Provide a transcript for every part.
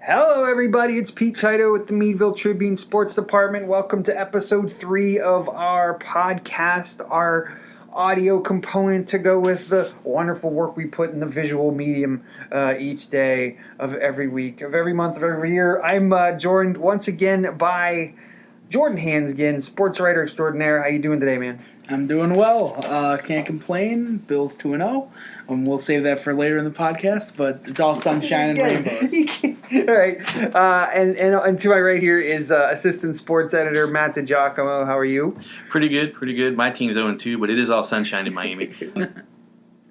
Hello, everybody. It's Pete Saito with the Meadville Tribune Sports Department. Welcome to episode 3 of our podcast, our audio component to go with the wonderful work we put in the visual medium each day of every week, of every month, of every year. I'm joined once again by Jordan Hansgen, sports writer extraordinaire. How you doing today, man? I'm doing well. Can't complain. Bill's 2-0. We'll save that for later in the podcast, but it's all sunshine and rainbows. All right. And to my right here is assistant sports editor Matt DiGiacomo. How are you? Pretty good. My team's 0-2, but it is all sunshine in Miami.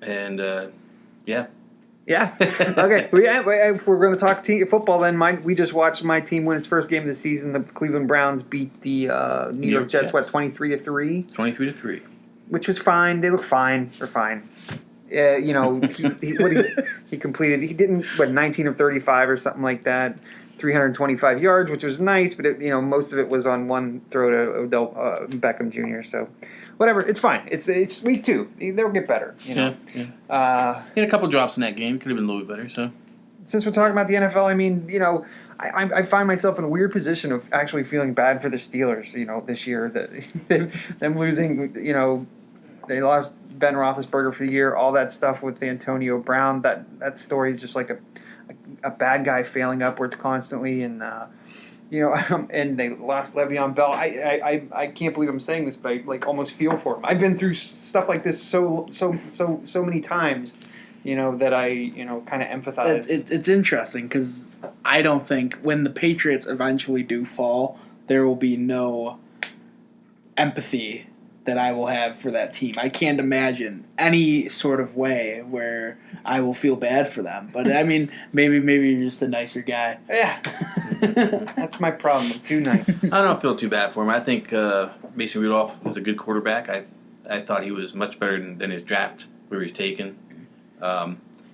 And, yeah. Yeah. Okay. If we're going to talk football, then we just watched my team win its first game of the season. The Cleveland Browns beat the New York Jets, 23-3? 23-3. Which was fine. They look fine. They're fine. He completed. He didn't 19 of 35 or something like that. 325 yards, which was nice, but most of it was on one throw to Odell Beckham Jr. So, whatever, it's fine. It's week 2. They'll get better. Yeah. He had a couple drops in that game. Could have been a little bit better. So, since we're talking about the NFL, I mean, I find myself in a weird position of actually feeling bad for the Steelers. This year that them losing. They lost Ben Roethlisberger for the year. All that stuff with Antonio Brown. That story is just like a bad guy failing upwards constantly, and and they lost Le'Veon Bell. I can't believe I'm saying this, but I almost feel for him. I've been through stuff like this so many times, that I kind of empathize. It's interesting because I don't think when the Patriots eventually do fall, there will be no empathy that I will have for that team. I can't imagine any sort of way where I will feel bad for them. But I mean, maybe you're just a nicer guy. Yeah, that's my problem. I'm too nice. I don't feel too bad for him. I think Mason Rudolph was a good quarterback. I thought he was much better than his draft where he was taken.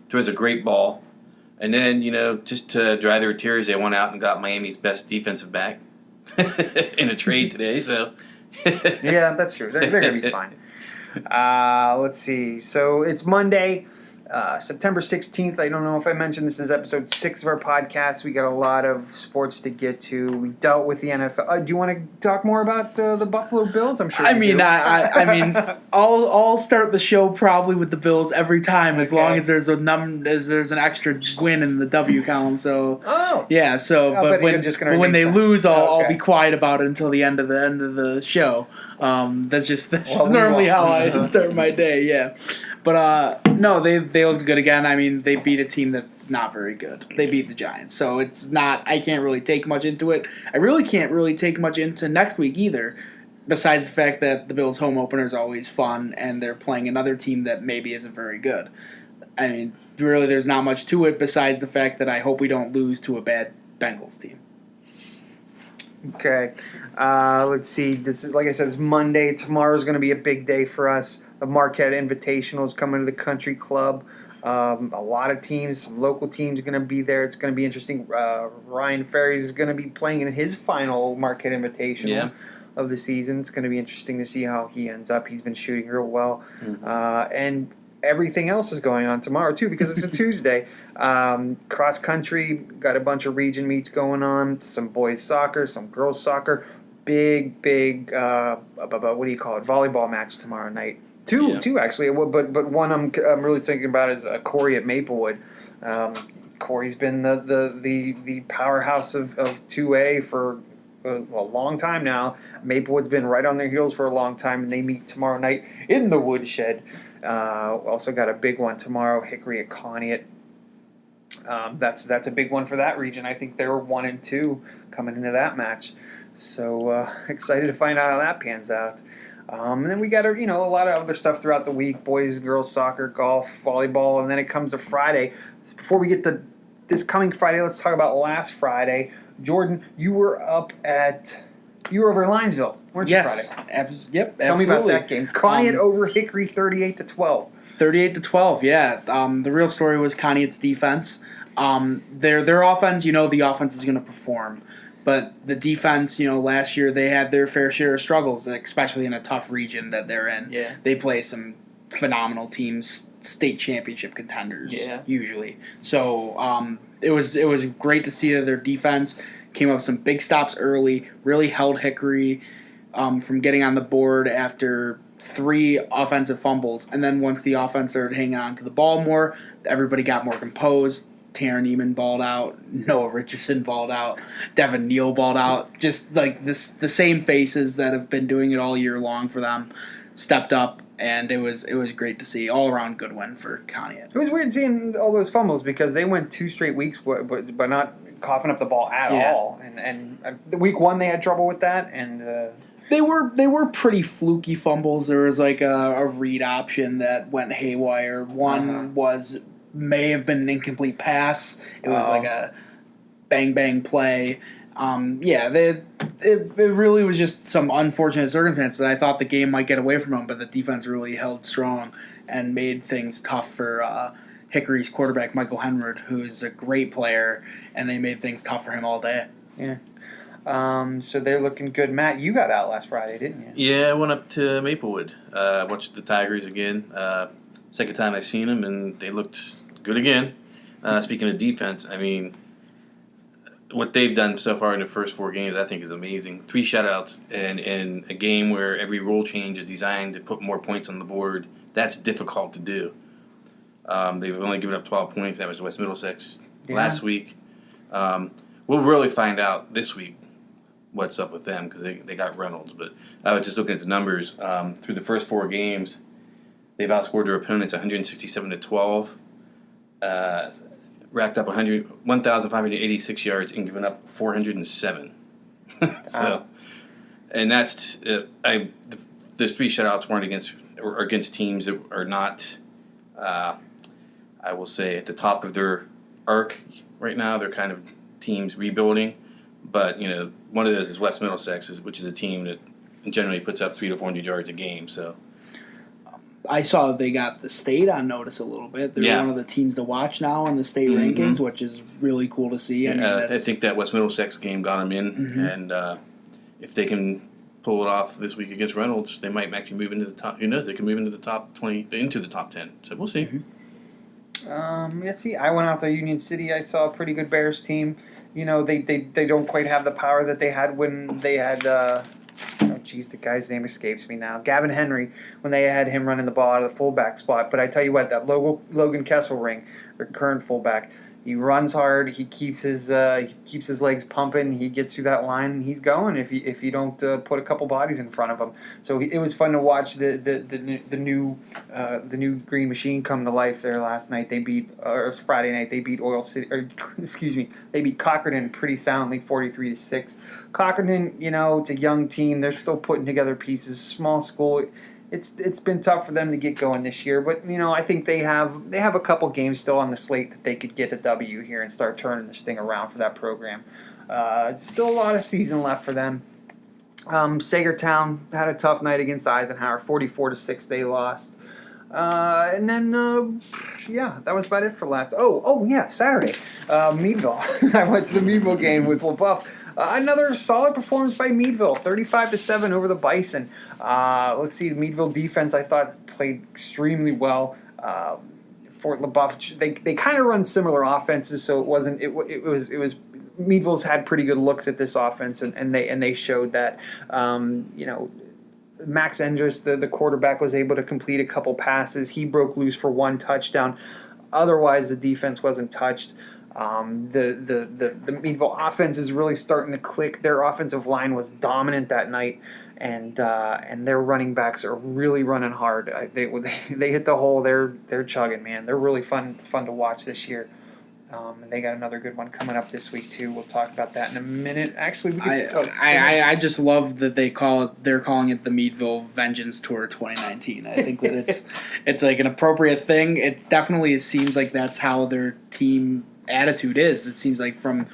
Throws a great ball. And then, just to dry their tears, they went out and got Miami's best defensive back in a trade today. So. Yeah, that's true. They're going to be fine. Let's see. So it's Monday, September 16th. I don't know if I mentioned this is episode 6 of our podcast. We got a lot of sports to get to. We dealt with the NFL. Do you want to talk more about the Buffalo Bills? I'm sure you do. I'll start the show probably with the Bills every time as long as there's an extra win in the W column. So yeah. So but when they lose, I'll be quiet about it until the end of the show. That's just normally how I start my day. Yeah. But no, they looked good again. I mean, they beat a team that's not very good. They beat the Giants, so it's not. I can't really take much into it. I really can't really take much into next week either. Besides the fact that the Bills' home opener is always fun, and they're playing another team that maybe isn't very good. I mean, really, there's not much to it besides the fact that I hope we don't lose to a bad Bengals team. Okay, let's see. This is, like I said, it's Monday. Tomorrow's going to be a big day for us. The Marquette Invitational is coming to the Country Club. A lot of teams, some local teams are going to be there. It's going to be interesting. Ryan Ferries is going to be playing in his final Marquette Invitational of the season. It's going to be interesting to see how he ends up. He's been shooting real well. Mm-hmm. And everything else is going on tomorrow, too, because it's a Tuesday. Cross country, got a bunch of region meets going on. Some boys soccer, some girls soccer. Big, what do you call it? Volleyball match tomorrow night. Two actually, but one I'm really thinking about is Corey at Maplewood. Corey's been the powerhouse of 2A for a long time now. Maplewood's been right on their heels for a long time, and they meet tomorrow night in the Woodshed. Also got a big one tomorrow, Hickory at Conneaut. That's a big one for that region. I think they were 1 and 2 coming into that match. So excited to find out how that pans out. And then we got a lot of other stuff throughout the week: boys, girls, soccer, golf, volleyball, and then it comes to Friday. Before we get to this coming Friday, let's talk about last Friday. Jordan, you were over in Linesville, weren't you? Friday? Yep. Tell me about that game. Conneaut over Hickory, 38-12. 38-12. Yeah. The real story was Conneaut's defense. Their offense. The offense is going to perform. But the defense, last year they had their fair share of struggles, especially in a tough region that they're in. Yeah. They play some phenomenal teams, state championship contenders usually. So it was great to see that their defense came up with some big stops early, really held Hickory from getting on the board after 3 offensive fumbles. And then once the offense started hanging on to the ball more, everybody got more composed. Taryn Eamon balled out, Noah Richardson balled out, Devin Neal balled out. Just like the same faces that have been doing it all year long for them stepped up, and it was great to see. All around good win for Conneaut. It was weird seeing all those fumbles because they went 2 straight weeks but not coughing up the ball at all. And week 1 they had trouble with that, and they were pretty fluky fumbles. There was like a read option that went haywire. One may have been an incomplete pass. It was like a bang play. It really was just some unfortunate circumstances. I thought the game might get away from them, but the defense really held strong and made things tough for Hickory's quarterback, Michael Henrod, who is a great player, and they made things tough for him all day. Yeah. So they're looking good. Matt, you got out last Friday, didn't you? Yeah, I went up to Maplewood. Watched the Tigers again. Second time I've seen them, and they looked good again. Speaking of defense, I mean, what they've done so far in the first 4 games, I think, is amazing. 3 shutouts, and in a game where every rule change is designed to put more points on the board, that's difficult to do. They've only given up 12 points. That was West Middlesex last week. We'll really find out this week what's up with them because they got Reynolds. But I was just looking at the numbers. Through the first 4 games, they've outscored their opponents 167-12. Racked up 1,586 yards and given up 407. And that's those 3 shutouts weren't against teams that are not, I will say, at the top of their arc right now. They're kind of teams rebuilding, but one of those is West Middlesex, which is a team that generally puts up 300 to 400 yards a game. So. I saw they got the state on notice a little bit. They're one of the teams to watch now in the state rankings, which is really cool to see. I think that West Middlesex game got them in, and if they can pull it off this week against Reynolds, they might actually move into the top. Who knows? They can move into the top 20, into the top 10. So we'll see. I went out to Union City. I saw a pretty good Bears team. They don't quite have the power that they had when they had. The guy's name escapes me now. Gavin Henry, when they had him running the ball out of the fullback spot. But I tell you what, that Logan Kesselring, their current fullback, he runs hard. He keeps his legs pumping. He gets through that line, and he's going. If you don't put a couple bodies in front of him, so it was fun to watch the new Green Machine come to life there last night. They beat Friday night. They beat Oil City. They beat Cockerton pretty soundly, 43-6. Cockerton, it's a young team. They're still putting together pieces. Small school. It's been tough for them to get going this year, but I think they have a couple games still on the slate that they could get a W here and start turning this thing around for that program. Still a lot of season left for them. Sagertown had a tough night against Eisenhower, 44-6. They lost. And then, that was about it for last. Saturday, Meadville. I went to the Meadville game with LaBeouf. Another solid performance by Meadville, 35-7 over the Bison. Let's see, the Meadville defense I thought played extremely well. Fort LaBeouf, they kind of run similar offenses, so it was Meadville's had pretty good looks at this offense, and they showed that. Max Endress, the quarterback, was able to complete a couple passes. He broke loose for 1 touchdown. Otherwise, the defense wasn't touched. The Meadville offense is really starting to click. Their offensive line was dominant that night, and their running backs are really running hard. They hit the hole. They're chugging, man. They're really fun to watch this year. And they got another good one coming up this week too. We'll talk about that in a minute. Actually, we could. I just love that they're calling it the Meadville Vengeance Tour 2019. I think that it's like an appropriate thing. It definitely seems like that's how their team attitude is. It seems like from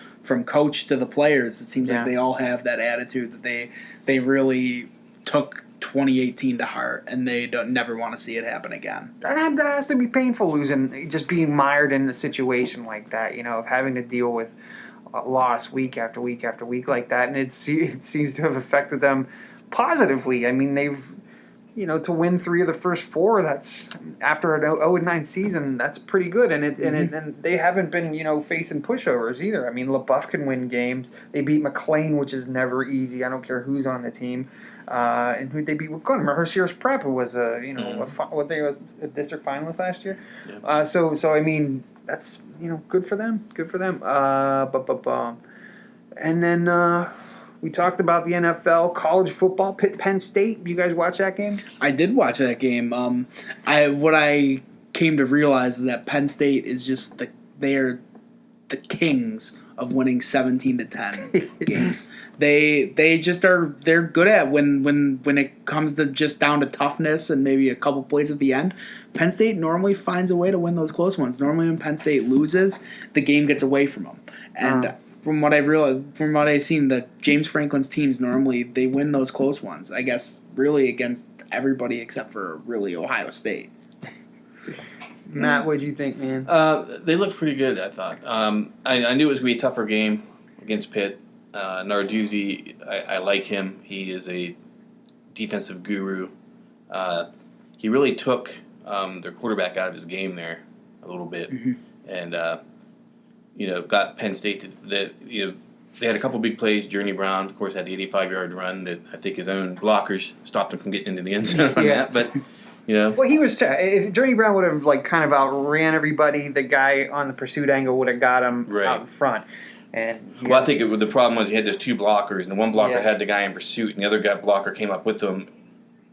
coach to the players, it seems like they all have that attitude that they really took 2018 to heart, and they never want to see it happen again. That has to be painful, losing, just being mired in a situation like that, of having to deal with a loss week after week after week like that, and it seems to have affected them positively. I mean, they've to win 3 of the first 4, that's after an 0-9 season, that's pretty good. And they haven't been, facing pushovers either. I mean, LaBeouf can win games. They beat McLean, which is never easy. I don't care who's on the team. And who they beat with Gunn. Mercier's Prep was a district finalist last year. Yeah. So I mean, that's good for them. Good for them. And then we talked about the NFL, college football, Penn State. You guys watch that game? I did watch that game. What I came to realize is that Penn State is just they're the kings of winning 17-10 games. They just they're good at when it comes to just down to toughness and maybe a couple plays at the end. Penn State normally finds a way to win those close ones. Normally when Penn State loses, the game gets away from them. And from what I've seen, that James Franklin's teams normally they win those close ones. I guess really against everybody except for really Ohio State. Matt, what did you think, man? They looked pretty good, I thought. I knew it was going to be a tougher game against Pitt. Narduzzi, I like him. He is a defensive guru. He really took their quarterback out of his game there a little bit. And, got Penn State they had a couple big plays. Journey Brown, of course, had the 85-yard run that I think his own blockers stopped him from getting into the end zone on that. But... Well, he was. If Journey Brown would have kind of outran everybody, the guy on the pursuit angle would have got him out in front. And I think the problem was he had those 2 blockers, and the one blocker had the guy in pursuit, and the other blocker came up with him,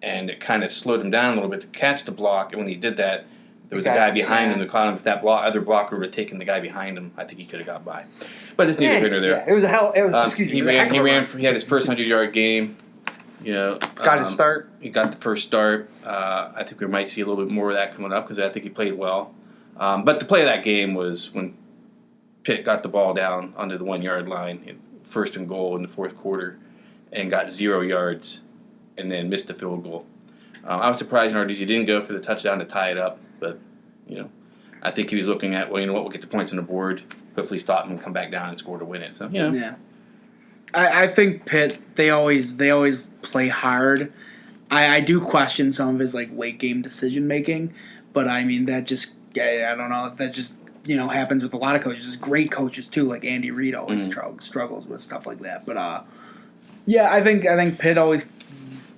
and it kind of slowed him down a little bit to catch the block. And when he did that, there was a guy behind him that caught him. If that other blocker would have taken the guy behind him, I think he could have got by. But it's neither here nor there. Yeah, it was a hell. It was excuse me. He had his first 100-yard game. Got his start. He got the first start. I think we might see a little bit more of that coming up because I think he played well. But the play of that game was when Pitt got the ball down under the 1-yard line, first and goal in the fourth quarter, and got 0 yards, and then missed the field goal. I was surprised Narduzzi didn't go for the touchdown to tie it up, but I think he was looking at we'll get the points on the board, hopefully stop him and come back down and score to win it. So yeah. I think Pitt they always play hard. I do question some of his late game decision making, but I mean that just I don't know, that just happens with a lot of coaches. Great coaches too, like Andy Reid always struggles with stuff like that. But I think Pitt always.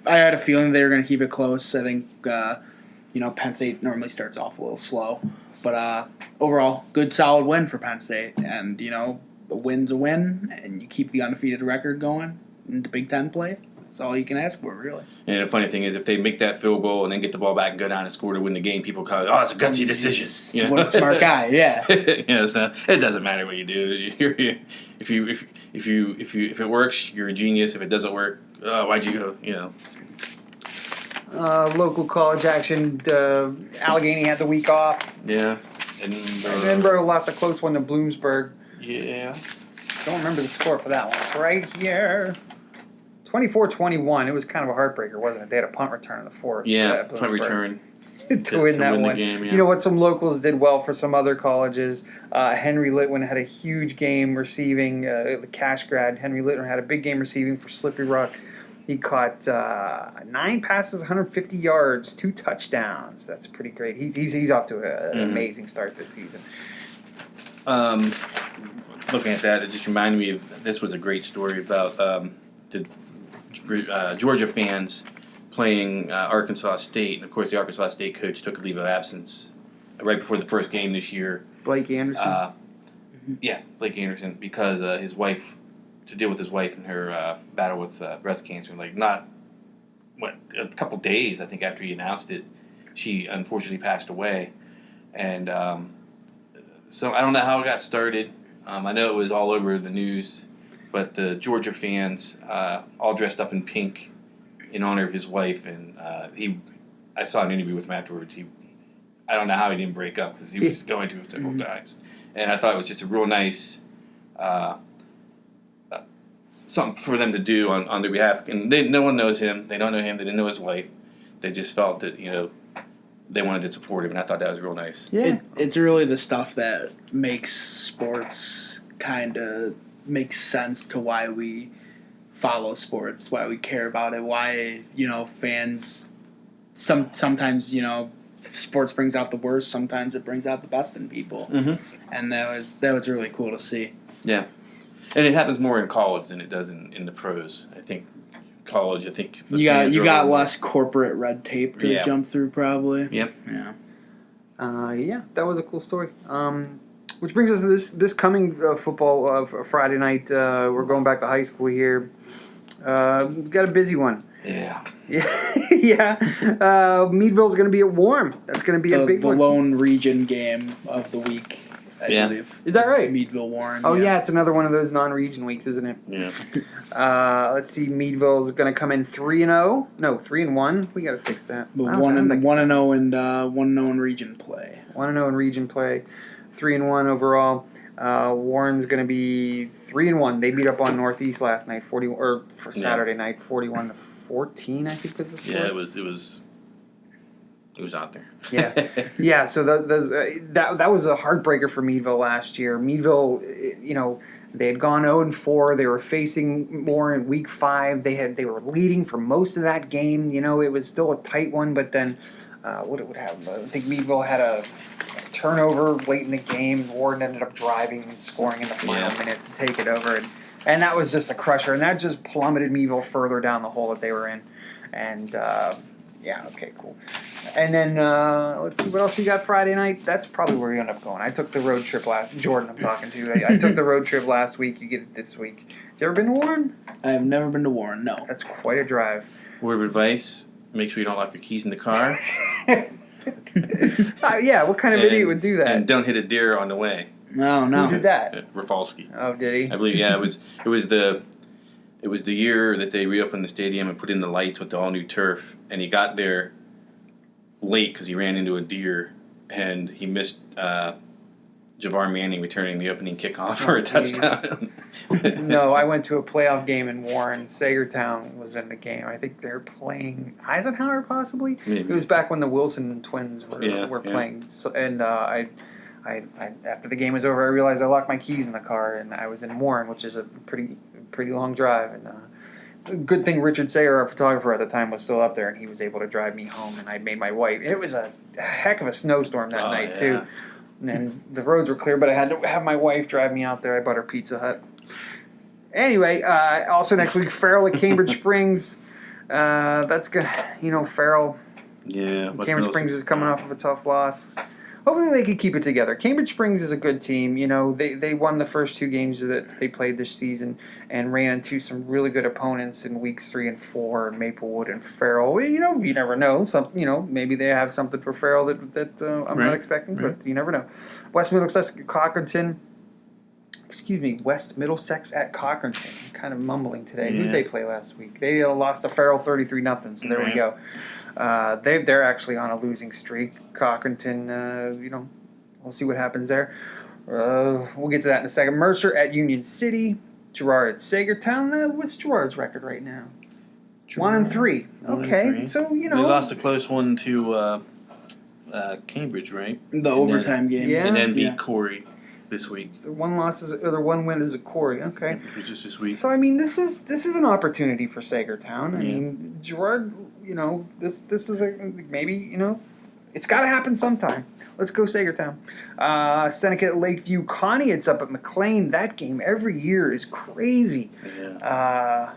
I had a feeling they were going to keep it close. I think Penn State normally starts off a little slow, but overall good solid win for Penn State, and a win's a win, and you keep the undefeated record going into Big Ten play. That's all you can ask for, really. And the funny thing is, if they make that field goal and then get the ball back and go down and score to win the game, people call it, it's a gutsy decision. What a smart guy, yeah. So it doesn't matter what you do. If it works, you're a genius. If it doesn't work, why'd you go? Local college action. Allegheny had the week off. Yeah. Edinburgh lost a close one to Bloomsburg. Yeah. Don't remember the score for that one. It's right here. 24-21. It was kind of a heartbreaker, wasn't it? They had a punt return in the fourth. Yeah, punt return. to win that one. Game, yeah. You know what? Some locals did well for some other colleges. Henry Litwin had a huge game receiving. The cash grad, Henry Litwin had a big game receiving for Slippery Rock. He caught 9 passes, 150 yards, 2 touchdowns. That's pretty great. He's off to an amazing start this season. Looking at that, it just reminded me of this was a great story about the Georgia fans playing Arkansas State. And, of course, the Arkansas State coach took a leave of absence right before the first game this year. Blake Anderson? Yeah, Blake Anderson, because to deal with his wife and her battle with breast cancer. A couple days, I think, after he announced it, she unfortunately passed away. And so I don't know how it got started. I know it was all over the news, but the Georgia fans all dressed up in pink in honor of his wife. And I saw an interview with him afterwards. I don't know how he didn't break up because he was going to it several times. And I thought it was just a real nice something for them to do on their behalf. And no one knows him. They don't know him. They didn't know his wife. They just felt that, they wanted to support him, and I thought that was real nice. Yeah. It's really the stuff that makes sports kind of makes sense to why we follow sports, why we care about it, why, fans sometimes sports brings out the worst. Sometimes it brings out the best in people, and that was really cool to see. Yeah, and it happens more in college than it does in the pros. I think college. You got less corporate red tape to jump through, probably. Yep. Yeah. That was a cool story. Which brings us to this coming football Friday night. We're going back to high school here. We've got a busy one. Yeah. Meadville's going to be at Warren. That's going to be a big one. The lone region game of the week, I believe. Is that right? Meadville Warren. Oh, yeah, it's another one of those non-region weeks, isn't it? Yeah. Let's see. Meadville's going to come in 3-0. No, 3-1. We got to fix that. 1-0 and 1-0 in region play. 1-0 in region play. 3-1 overall. Warren's going to be 3-1. They beat up on Northeast last night, Saturday night, 41-14. I think was the score. Yeah, it was out there. Yeah. So that was a heartbreaker for Meadville last year. Meadville, they had gone 0-4. They were facing Warren in week 5. They were leading for most of that game. It was still a tight one, but then what it would have. I think Meadville had a turnover late in the game. Warren ended up driving and scoring in the final minute to take it over, and that was just a crusher, and that just plummeted Meadville further down the hole that they were in. And okay, cool. And then let's see what else we got Friday night. That's probably where we end up going. I took the road trip Jordan, I'm talking to. I took the road trip last week. You get it this week. You ever been to Warren? I have never been to Warren. No. That's quite a drive. Word of advice: make sure you don't lock your keys in the car. What kind of idiot would do that? And don't hit a deer on the way. No. Who did that? Rafalski. Oh, did he? I believe. Yeah, it was the year that they reopened the stadium and put in the lights with the all new turf, and he got there late because he ran into a deer and he missed Javar Manning returning the opening kickoff for a touchdown. No, I went to a playoff game in Warren. Sagertown was in the game. I think they're playing Eisenhower, possibly. Maybe. It was back when the Wilson twins were playing. So, and I after the game was over, I realized I locked my keys in the car, and I was in Warren, which is a pretty long drive. And good thing Richard Sayer, our photographer at the time, was still up there, and he was able to drive me home. And I made my wife. And it was a heck of a snowstorm that night too. And the roads were clear, but I had to have my wife drive me out there. I bought her Pizza Hut. Anyway, also next week, Farrell at Cambridge Springs. That's good. Farrell. Yeah. Cambridge Springs is coming off of a tough loss. Hopefully they could keep it together. Cambridge Springs is a good team. They won the first 2 games that they played this season and ran into some really good opponents in weeks 3 and 4, Maplewood and Farrell. You never know. Maybe they have something for Farrell that I'm not expecting, but you never know. West Middlesex at Cochranton. West Middlesex at Cochranton. I'm kind of mumbling today. Who did they play last week? They lost to Farrell 33-0, so there we go. They're actually on a losing streak. Cochranton, we'll see what happens there. We'll get to that in a second. Mercer at Union City. Girard at Sagertown. What's Girard's record right now? 1-3. Okay, so they lost a close one to Cambridge, right? The overtime game. Yeah. And then beat Corey this week. The one win is a Corey. Okay. Which is just this week. So this is an opportunity for Sagertown. I mean, Girard. This is maybe it's got to happen sometime. Let's go Sagertown. Seneca at Lakeview. Conneaut's up at McLean. That game every year is crazy. Yeah. I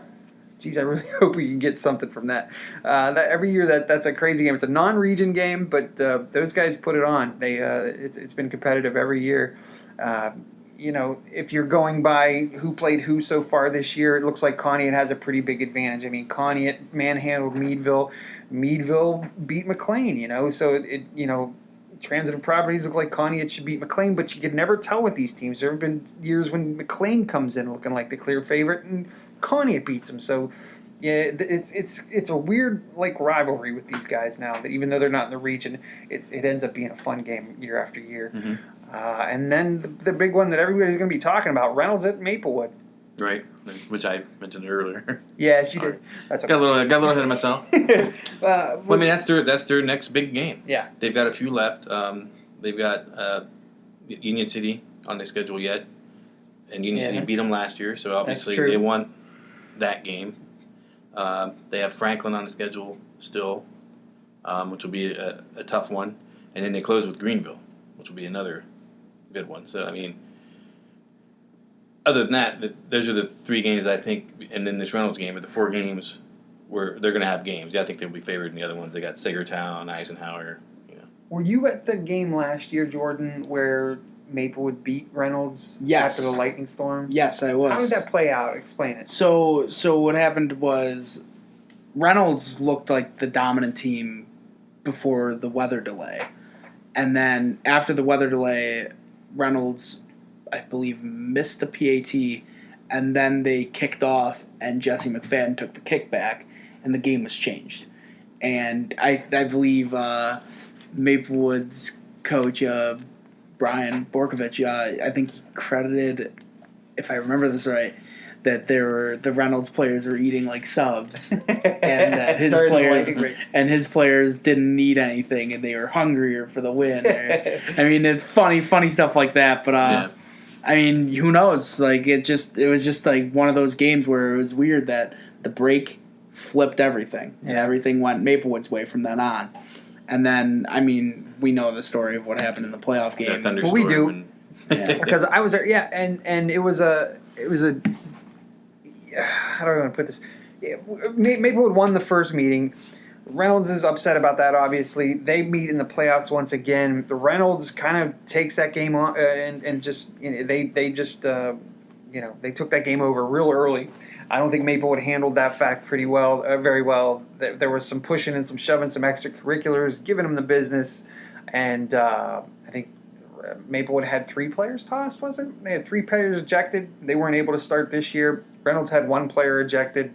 really hope we can get something from that. That every year that's a crazy game. It's a non-region game, but those guys put it on. It's been competitive every year. If you're going by who played who so far this year, it looks like Conneaut has a pretty big advantage. I mean, Conneaut manhandled Meadville. Meadville beat McLean, so transitive properties look like Conneaut should beat McLean, but you could never tell with these teams. There have been years when McLean comes in looking like the clear favorite and Conneaut beats them. So, yeah, it's a weird rivalry with these guys now. That even though they're not in the region, it ends up being a fun game year after year. Mm-hmm. And then the big one that everybody's going to be talking about, Reynolds at Maplewood. Right, which I mentioned earlier. Yeah, she did. That's okay. Got a little ahead of myself. That's their next big game. Yeah. They've got a few left. They've got Union City on the schedule yet. And Union City beat them last year, so obviously they won that game. They have Franklin on the schedule still. which will be a tough one. And then they close with Greenville, which will be another good one. So, I mean, other than that, those are the 3 games I think, and then this Reynolds game are the 4 games where they're going to have games. Yeah, I think they'll be favored in the other ones. They got Sagertown, Eisenhower. Were you at the game last year, Jordan, where Maplewood beat Reynolds after the lightning storm? Yes, I was. How did that play out? Explain it. So what happened was Reynolds looked like the dominant team before the weather delay. And then after the weather delay, Reynolds, I believe, missed the PAT, and then they kicked off, and Jesse McFadden took the kickback, and the game was changed. And I believe Maplewood's coach, Brian Borkovich, I think he credited, if I remember this right, that the Reynolds players were eating like subs, and that his players didn't need anything, and they were hungrier for the win. I mean, it's funny stuff like that. But I mean, who knows? Like it was just like one of those games where it was weird that the break flipped everything, and everything went Maplewood's way from then on. And then, I mean, we know the story of what happened in the playoff game. Well, we do, because I was there. Yeah, and it was a. How do I want to put this? Maplewood won the first meeting. Reynolds is upset about that, obviously. They meet in the playoffs once again. The Reynolds kind of takes that game on and just they took that game over real early. I don't think Maplewood handled that fact very well. There was some pushing and some shoving, some extracurriculars, giving them the business, and I think Maplewood had 3 players tossed, was it? They had 3 players ejected. They weren't able to start this year. Reynolds had 1 player ejected.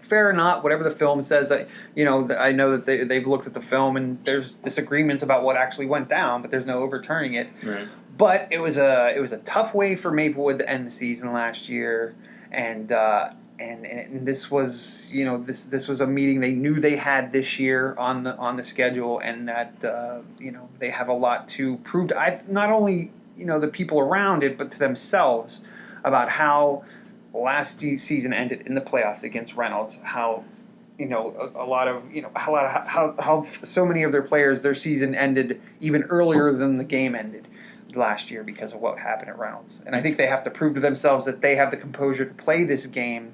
Fair or not, whatever the film says, I know that they've looked at the film and there's disagreements about what actually went down, but there's no overturning it. Right. But it was a tough way for Maplewood to end the season last year, and this was this was a meeting they knew they had this year on the schedule, and that they have a lot to prove to not only the people around it, but to themselves about how last season ended in the playoffs against Reynolds. How how so many of their players, their season ended even earlier than the game ended last year because of what happened at Reynolds. And I think they have to prove to themselves that they have the composure to play this game,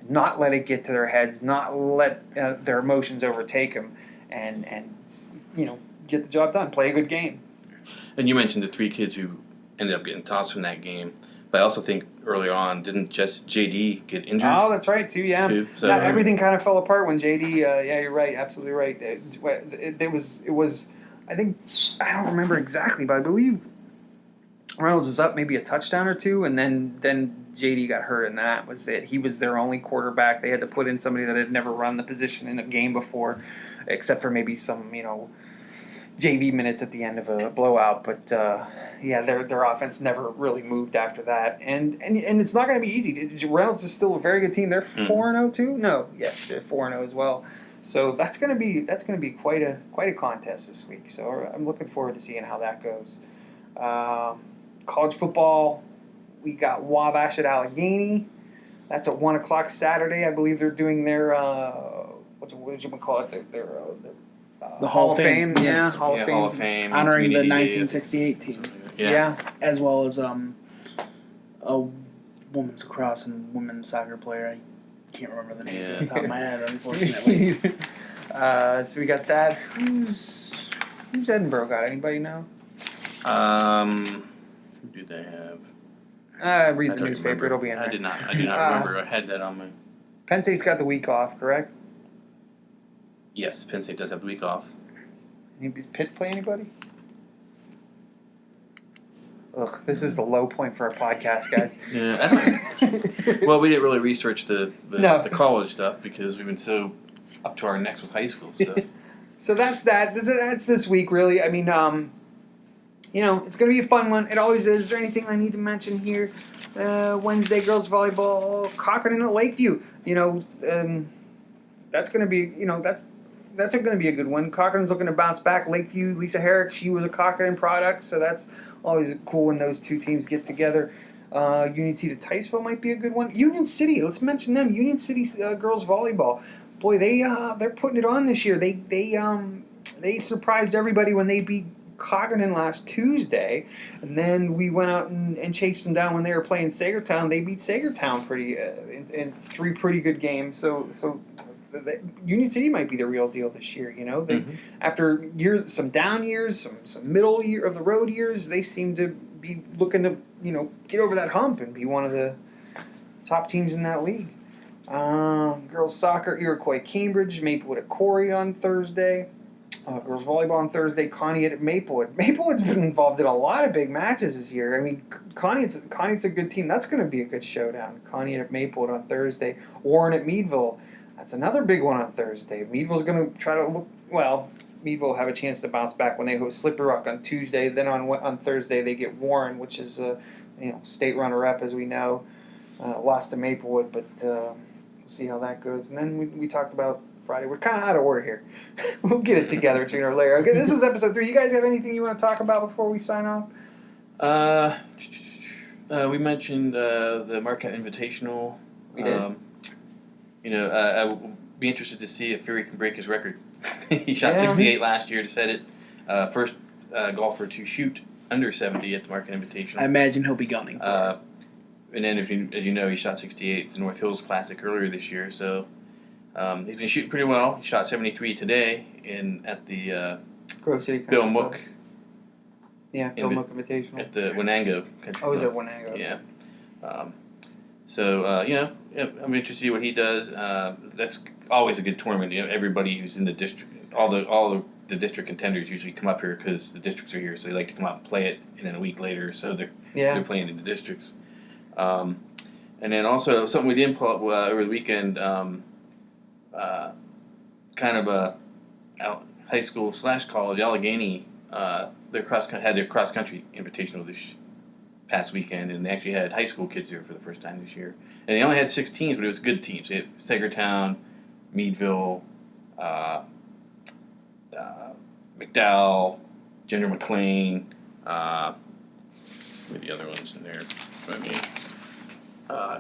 not let it get to their heads, not let their emotions overtake them, and get the job done, play a good game. And you mentioned the 3 kids who ended up getting tossed from that game. But I also think earlier on, didn't just JD get injured? Oh, that's right, too, yeah. So everything kind of fell apart when JD, you're right, absolutely right. It was, I think, I don't remember exactly, but I believe Reynolds was up maybe a touchdown or 2, and then JD got hurt, and that was it. He was their only quarterback. They had to put in somebody that had never run the position in a game before, except for maybe some, JV minutes at the end of a blowout, but their offense never really moved after that, and it's not going to be easy. Reynolds is still a very good team. They're 4-0 too. No, yes, they're 4-0 as well. So that's going to be quite a contest this week. So I'm looking forward to seeing how that goes. College football, we got Wabash at Allegheny. That's at 1:00 Saturday. I believe they're doing their what you call it? Their the Hall of Fame. Yeah, Hall of Fame. Honoring the 1968 team. Yeah. As well as a women's lacrosse and women's soccer player. I can't remember the names off the top of my head, unfortunately. So we got that. Who's Edinburgh got? Anybody know? Who do they have? Read the newspaper. Remember. It'll be in there. I did not remember. I had that on my... Penn State's got the week off, correct? Yes, Penn State does have the week off. Does Pitt play anybody? Ugh, this is the low point for our podcast, guys. Yeah. Well, we didn't really research the college stuff because we've been so up to our necks with high school stuff. So that's that. That's this week, really. I mean, it's going to be a fun one. It always is. Is there anything I need to mention here? Wednesday, girls volleyball, Cochrane at Lakeview. That's going to be, that's going to be a good one. Cochrane's looking to bounce back. Lakeview, Lisa Herrick, she was a Cochrane product, so that's always cool when those two teams get together. Union City to Ticeville might be a good one. Union City, let's mention them. Union City girls volleyball. boy, they're putting it on this year. They surprised everybody when they beat Coggan last Tuesday, and then we went out and chased them down when they were playing Sagertown. They beat Sagertown pretty in 3 pretty good games. So Union City might be the real deal this year. After years, some down years, some middle year of the road years, they seem to be looking to get over that hump and be one of the top teams in that league. Girls soccer, Iroquois Cambridge, Maplewood at Corey on Thursday. Girls volleyball on Thursday, Connie at Maplewood. Maplewood's been involved in a lot of big matches this year. I mean, Connie's a good team. That's going to be a good showdown. Connie at Maplewood on Thursday. Warren at Meadville. That's another big one on Thursday. Meadville's going to try to look, Meadville will have a chance to bounce back when they host Slippery Rock on Tuesday. Then on Thursday they get Warren, which is state runner-up, as we know. Lost to Maplewood, but we'll see how that goes. And then we talked about Friday. We're kind of out of order here. We'll get it together sooner or later. Okay, this is episode 3. You guys have anything you want to talk about before we sign off? We mentioned the Marquette Invitational. We did. I would be interested to see if Fury can break his record. He shot 68 last year to set it. First golfer to shoot under 70 at the Marquette Invitational. I imagine he'll be gunning for it. And then, as you know, he shot 68 at the North Hills Classic earlier this year. So he's been shooting pretty well. He shot 73 today at the Grove City Bill Mook. Yeah, Bill Mook Invitational. At the Wenango. Oh, is it Wenango? Yeah. I'm interested to see what he does. That's always a good tournament. Everybody who's in the district, all the district contenders usually come up here because the districts are here, so they like to come out and play it. And then a week later, so they're playing in the districts. And then also something we didn't pull up over the weekend, kind of a high school / college, Allegheny. Had their cross country invitational this past weekend, and they actually had high school kids there for the first time this year. And they only had 6 teams, but it was good teams. They had Sagertown, Meadville, McDowell, Jenner McLean, the other ones in there.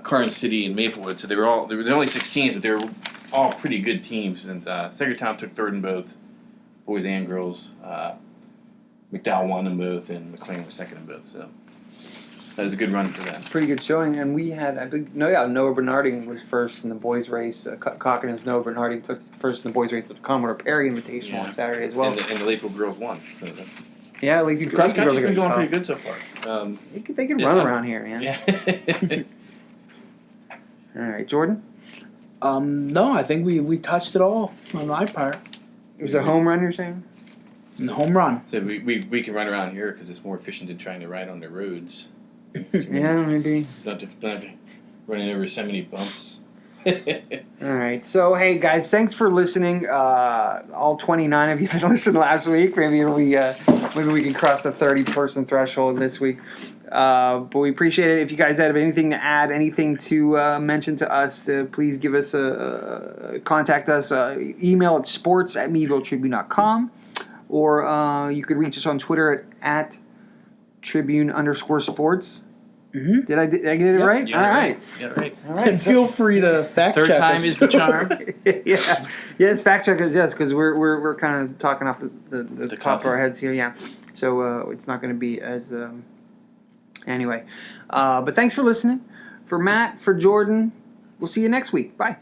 Carson City and Maplewood. So there were only 6 teams, but they were all pretty good teams. And Sagertown took third in both, boys and girls. McDowell won in both, and McLean was second in both. So that was a good run for them. Pretty good showing. And we had, Noah Bernarding was first in the boys' race. Cockin's Noah Bernarding took first in the boys' race at the Commodore Perry Invitational on Saturday as well. And the Lakeville girls won. So that's. Yeah, Lakeville girls are been going pretty good so far. They can run around here, man. Yeah. All right, Jordan? No, I think we touched it all on my part. It was a home run, you're saying? Home run. So we can run around here because it's more efficient than trying to ride on the roads. Yeah, maybe. Don't have to running over so many bumps. All right. So, hey, guys, thanks for listening. All 29 of you that listened last week. Maybe we can cross the 30-person threshold this week. But we appreciate it. If you guys have anything to add, anything to mention to us, please give us contact us. Email at sports@meadvilletribune.com. Or you could reach us on Twitter at Tribune_sports. Mm-hmm. Did I get it right? All right. Yeah, right. All right. And feel free to fact check us. Third time is the charm. Yeah. Yes, fact check us. Yes, because we're kind of talking off the top of our heads here. Yeah. So it's not going to be as anyway. But thanks for listening. For Matt, for Jordan, we'll see you next week. Bye.